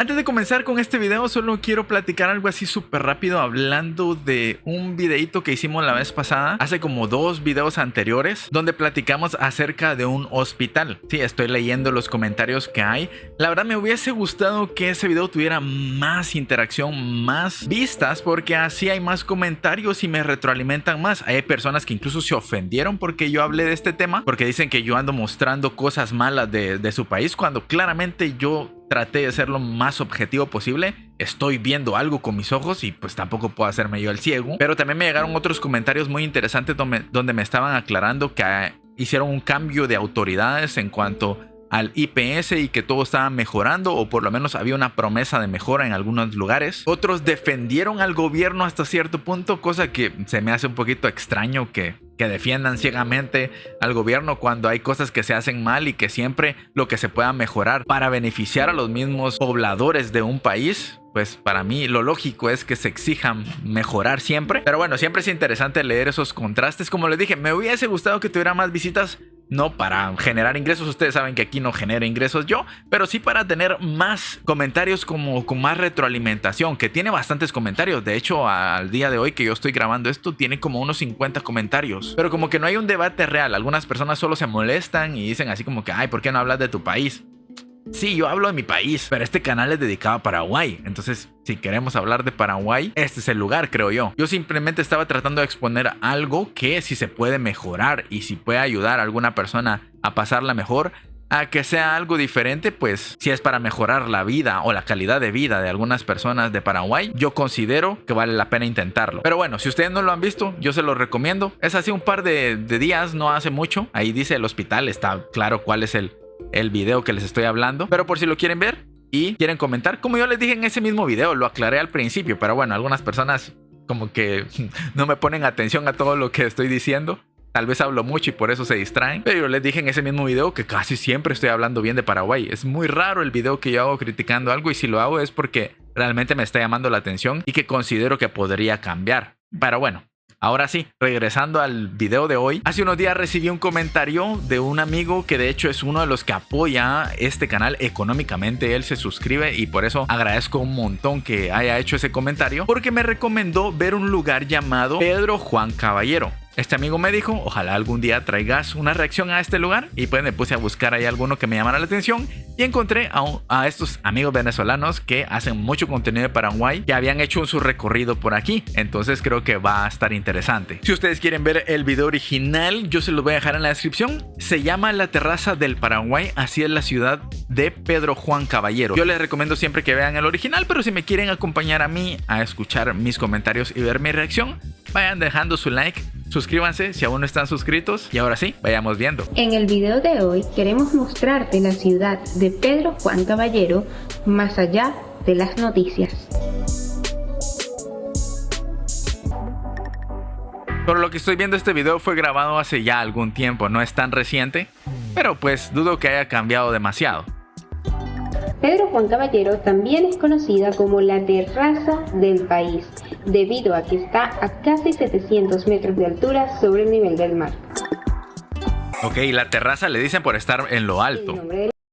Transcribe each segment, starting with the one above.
Antes de comenzar con este video, solo quiero platicar algo así súper rápido hablando de un videito que hicimos la vez pasada, hace como 2 videos anteriores, donde platicamos acerca de un hospital. Sí, estoy leyendo los comentarios que hay. La verdad me hubiese gustado que ese video tuviera más interacción, más vistas, porque así hay más comentarios y me retroalimentan más. Hay personas que incluso se ofendieron porque yo hablé de este tema, porque dicen que yo ando mostrando cosas malas de su país, cuando claramente yo traté de ser lo más objetivo posible. Estoy viendo algo con mis ojos y pues tampoco puedo hacerme yo el ciego. Pero también me llegaron otros comentarios muy interesantes donde me estaban aclarando que hicieron un cambio de autoridades en cuanto al IPS y que todo estaba mejorando, o por lo menos había una promesa de mejora en algunos lugares. Otros defendieron al gobierno hasta cierto punto, cosa que se me hace un poquito extraño que defiendan ciegamente al gobierno cuando hay cosas que se hacen mal y que siempre lo que se pueda mejorar para beneficiar a los mismos pobladores de un país. Pues para mí lo lógico es que se exijan mejorar siempre. Pero bueno, siempre es interesante leer esos contrastes. Como les dije, me hubiese gustado que tuviera más visitas. No para generar ingresos, ustedes saben que aquí no genero ingresos yo, pero sí para tener más comentarios como con más retroalimentación, que tiene bastantes comentarios. De hecho, al día de hoy que yo estoy grabando esto, tiene como unos 50 comentarios. Pero como que no hay un debate real. Algunas personas solo se molestan y dicen así como que, ay, ¿por qué no hablas de tu país? Sí, yo hablo de mi país, pero este canal es dedicado a Paraguay. Entonces, si queremos hablar de Paraguay, este es el lugar, creo yo. Yo simplemente estaba tratando de exponer algo que si se puede mejorar y si puede ayudar a alguna persona a pasarla mejor, a que sea algo diferente, pues si es para mejorar la vida o la calidad de vida de algunas personas de Paraguay, yo considero que vale la pena intentarlo. Pero bueno, si ustedes no lo han visto, yo se lo recomiendo. Es así un par de días, no hace mucho. Ahí dice el hospital, está claro cuál es el video que les estoy hablando, pero por si lo quieren ver y quieren comentar, como yo les dije en ese mismo video, lo aclaré al principio, pero bueno, algunas personas como que no me ponen atención a todo lo que estoy diciendo. Tal vez hablo mucho y por eso se distraen, pero yo les dije en ese mismo video que casi siempre estoy hablando bien de Paraguay. Es muy raro el video que yo hago criticando algo, y si lo hago es porque realmente me está llamando la atención y que considero que podría cambiar. Pero bueno, ahora sí, regresando al video de hoy. Hace unos días recibí un comentario de un amigo que de hecho es uno de los que apoya este canal económicamente. Él se suscribe y por eso agradezco un montón que haya hecho ese comentario, porque me recomendó ver un lugar llamado Pedro Juan Caballero. Este amigo me dijo, ojalá algún día traigas una reacción a este lugar, y pues me puse a buscar ahí alguno que me llamara la atención y encontré a estos amigos venezolanos que hacen mucho contenido de Paraguay, que habían hecho su recorrido por aquí. Entonces creo que va a estar interesante. Si ustedes quieren ver el video original, yo se los voy a dejar en la descripción. Se llama La Terraza del Paraguay, así es la ciudad de Pedro Juan Caballero. Yo les recomiendo siempre que vean el original, pero si me quieren acompañar a mí a escuchar mis comentarios y ver mi reacción, vayan dejando su like, suscríbanse si aún no están suscritos, y ahora sí, vayamos viendo. En el video de hoy queremos mostrarte la ciudad de Pedro Juan Caballero más allá de las noticias. Por lo que estoy viendo, este video fue grabado hace ya algún tiempo, no es tan reciente, pero pues dudo que haya cambiado demasiado. Pedro Juan Caballero también es conocida como la terraza del país, debido a que está a casi 700 metros de altura sobre el nivel del mar. Ok, la terraza le dicen por estar en lo alto.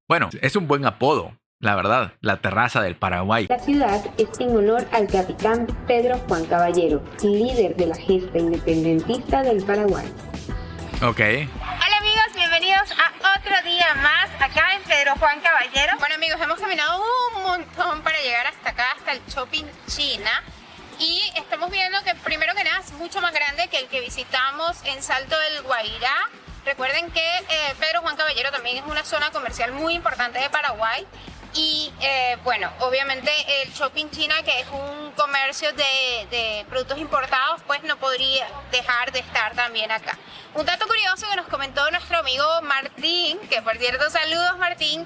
Bueno, es un buen apodo, la verdad, la terraza del Paraguay. La ciudad es en honor al capitán Pedro Juan Caballero, líder de la gesta independentista del Paraguay. Ok. Hola amigos, bienvenidos a otro día más acá en Pedro Juan Caballero. Bueno amigos, hemos caminado un montón para llegar hasta acá, hasta el Shopping China. Y estamos viendo que primero que nada es mucho más grande que el que visitamos en Salto del Guairá. Recuerden que Pedro Juan Caballero también es una zona comercial muy importante de Paraguay. Y bueno, obviamente el Shopping China, que es un comercio de productos importados, pues no podría dejar de estar también acá. Un dato curioso que nos comentó nuestro amigo Martín, que por cierto saludos Martín,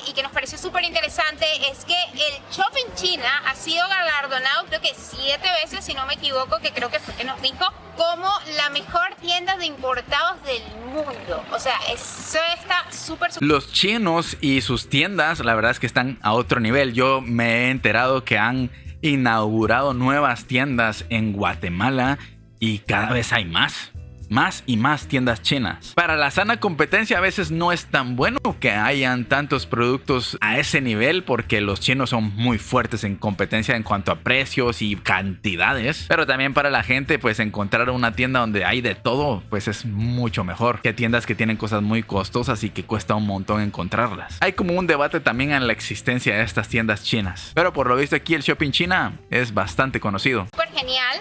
y que nos pareció súper interesante, es que el Shopping China ha sido galardonado creo que 7 veces, si no me equivoco, que creo que fue que nos dijo, como la mejor tienda de importados del mundo. O sea, eso está súper... Los chinos y sus tiendas, la verdad es que están a otro nivel. Yo me he enterado que han inaugurado nuevas tiendas en Guatemala y cada vez hay más. más y más tiendas chinas. Para la sana competencia a veces no es tan bueno que hayan tantos productos a ese nivel porque los chinos son muy fuertes en competencia en cuanto a precios y cantidades. Pero también para la gente pues encontrar una tienda donde hay de todo pues es mucho mejor que tiendas que tienen cosas muy costosas y que cuesta un montón encontrarlas. Hay como un debate también en la existencia de estas tiendas chinas. Pero por lo visto aquí el Shopping China es bastante conocido. Súper genial.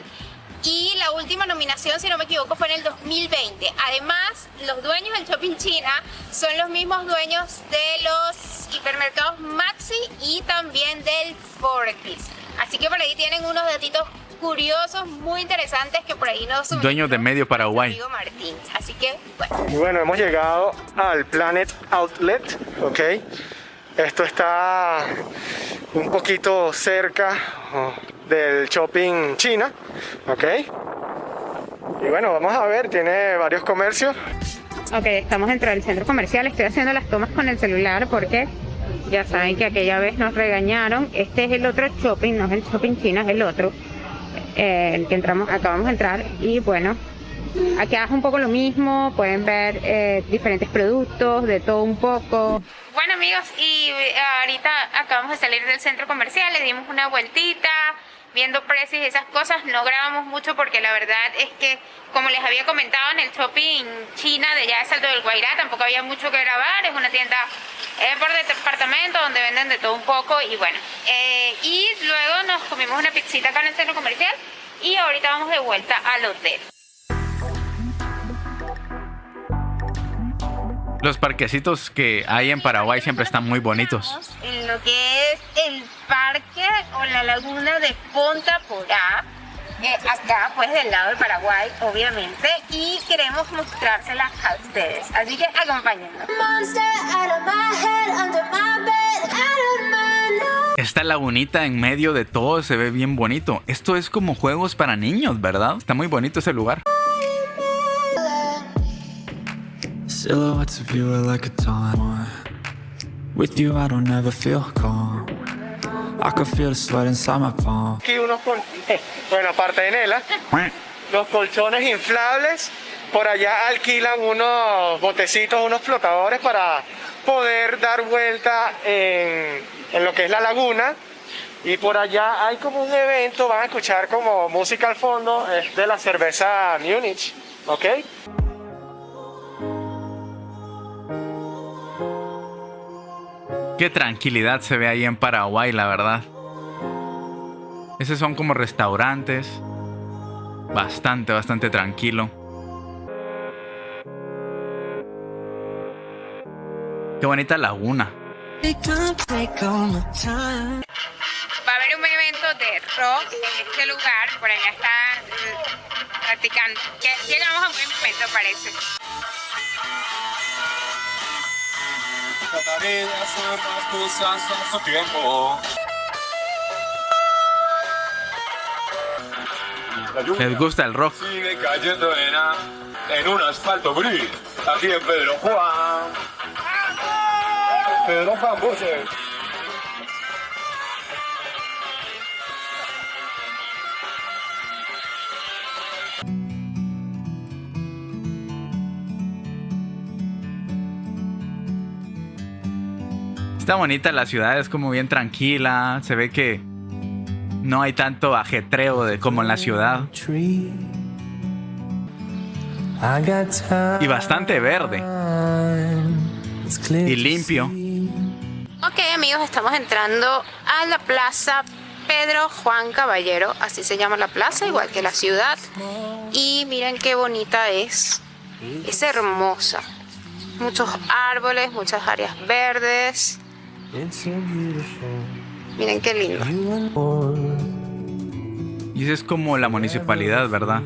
Y la última nominación, si no me equivoco, fue en el 2020. Además, los dueños del Shopping China son los mismos dueños de los hipermercados Maxi y también del Fortis. Así que por ahí tienen unos datitos curiosos, muy interesantes que por ahí nos dueño de Medio Paraguay. Amigo Martín. Así que, bueno. Y bueno, hemos llegado al Planet Outlet, ¿ok? Esto está un poquito cerca del Shopping China, ¿ok? Y bueno, vamos a ver, tiene varios comercios. Ok, estamos dentro del centro comercial. Estoy haciendo las tomas con el celular porque ya saben que aquella vez nos regañaron. Este es el otro shopping, no es el Shopping China, es el otro. El que acabamos de entrar. Y bueno, aquí es un poco lo mismo. Pueden ver diferentes productos, de todo un poco. Bueno amigos, y ahorita acabamos de salir del centro comercial, le dimos una vueltita, viendo precios y esas cosas. No grabamos mucho porque la verdad es que, como les había comentado, en el Shopping China de allá de Salto del Guairá tampoco había mucho que grabar. Es una tienda por departamento donde venden de todo un poco y bueno. Y luego nos comimos una pizzita acá en el centro comercial y ahorita vamos de vuelta al hotel. Los parquecitos que hay en Paraguay siempre están muy bonitos. En lo que es el parque o la laguna de Ponta Porá, acá pues del lado del Paraguay obviamente, y queremos mostrárselas a ustedes, así que acompáñennos. Esta lagunita en medio de todo se ve bien bonito. Esto es como juegos para niños, ¿verdad? Está muy bonito ese lugar. Silhouettes of you are like a taunt. With you I don't ever feel calm. I can feel the sweat inside my palm. Aquí unos bueno, aparte de Nela, los colchones inflables. Por allá alquilan unos botecitos, unos flotadores para poder dar vuelta en lo que es la laguna. Y por allá hay como un evento, van a escuchar como música al fondo, es de la cerveza Múnich, ¿ok? Qué tranquilidad se ve ahí en Paraguay, la verdad. Esos son como restaurantes. Bastante tranquilo. Qué bonita laguna. Va a haber un evento de rock en este lugar, por allá están practicando. Llegamos a un buen momento, parece. Trataré de hacer las cosas a su tiempo. La lluvia Les gusta el rock. sigue cayendo en un asfalto gris. Aquí en Pedro Juan. Pedro Juan Buses. Está bonita la ciudad, es como bien tranquila. Se ve que no hay tanto ajetreo como en la ciudad. Y bastante verde. Y limpio. Ok amigos, estamos entrando a la plaza Pedro Juan Caballero, así se llama la plaza, igual que la ciudad. Y miren qué bonita es hermosa. Muchos árboles, muchas áreas verdes. Miren qué lindo. Y eso es como la municipalidad, ¿verdad?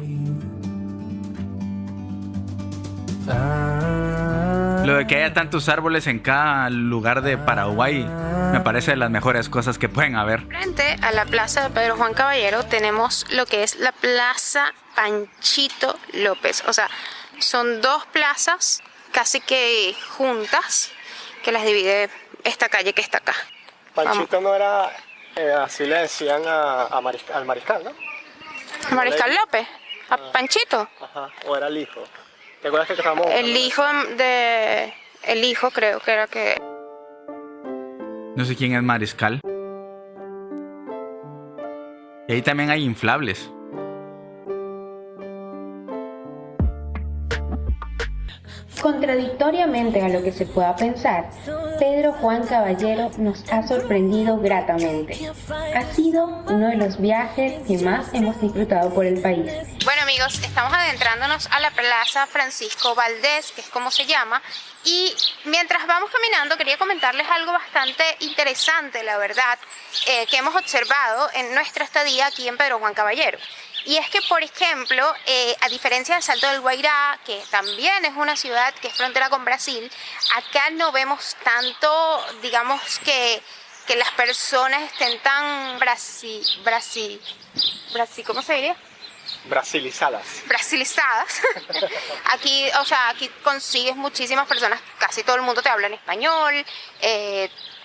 Lo de que haya tantos árboles en cada lugar de Paraguay me parece de las mejores cosas que pueden haber. Frente a la plaza de Pedro Juan Caballero tenemos lo que es la plaza Panchito López. O sea, son dos plazas casi que juntas que las divide esta calle que está acá. Panchito no era, así le decían al mariscal, ¿no? Mariscal López. a Panchito. Ajá, o era el hijo. ¿Te acuerdas que estábamos El hijo de... El hijo creo que era que... No sé quién es Mariscal. Y ahí también hay inflables. Contradictoriamente a lo que se pueda pensar, Pedro Juan Caballero nos ha sorprendido gratamente. Ha sido uno de los viajes que más hemos disfrutado por el país. Bueno amigos, estamos adentrándonos a la Plaza Francisco Valdés, que es como se llama, y mientras vamos caminando quería comentarles algo bastante interesante, la verdad, que hemos observado en nuestra estadía aquí en Pedro Juan Caballero. Y es que, por ejemplo, a diferencia de Salto del Guairá, que también es una ciudad que es frontera con Brasil, acá no vemos tanto, digamos, que las personas estén tan ¿cómo se diría? brasilizadas. Brasilizadas. Aquí, o sea, aquí consigues muchísimas personas, casi todo el mundo te habla en español,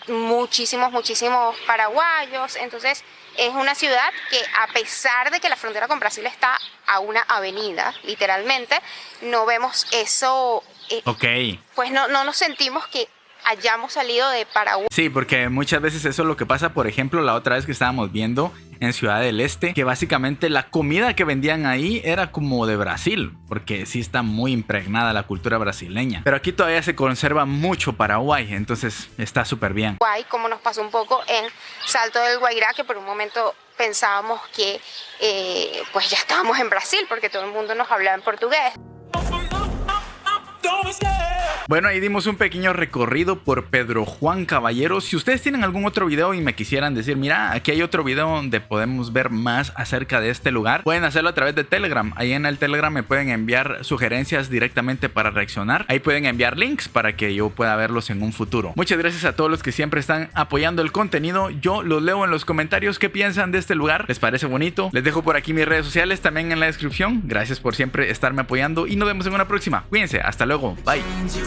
muchísimos paraguayos, entonces es una ciudad que, a pesar de que la frontera con Brasil está a una avenida, literalmente, no vemos eso, Ok. pues no nos sentimos que hayamos salido de Paraguay. Sí, porque muchas veces eso es lo que pasa. Por ejemplo, la otra vez que estábamos viendo en Ciudad del Este, que básicamente la comida que vendían ahí era como de Brasil, porque sí está muy impregnada la cultura brasileña. Pero aquí todavía se conserva mucho Paraguay, entonces está súper bien. Como nos pasó un poco en Salto del Guairá, que por un momento pensábamos que pues ya estábamos en Brasil, porque todo el mundo nos hablaba en portugués. Bueno, ahí dimos un pequeño recorrido por Pedro Juan Caballero. Si ustedes tienen algún otro video y me quisieran decir, mira, aquí hay otro video donde podemos ver más acerca de este lugar, pueden hacerlo a través de Telegram. Ahí en el Telegram me pueden enviar sugerencias directamente para reaccionar. Ahí pueden enviar links para que yo pueda verlos en un futuro. Muchas gracias a todos los que siempre están apoyando el contenido. Yo los leo en los comentarios qué piensan de este lugar. ¿Les parece bonito? Les dejo por aquí mis redes sociales también en la descripción. Gracias por siempre estarme apoyando y nos vemos en una próxima. Cuídense, hasta luego, bye.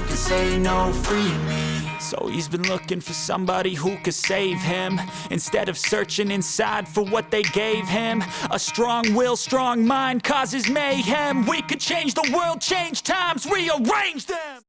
You can say no freely. So he's been looking for somebody who could save him, instead of searching inside for what they gave him. A strong will, strong mind causes mayhem. We could change the world, change times, rearrange them.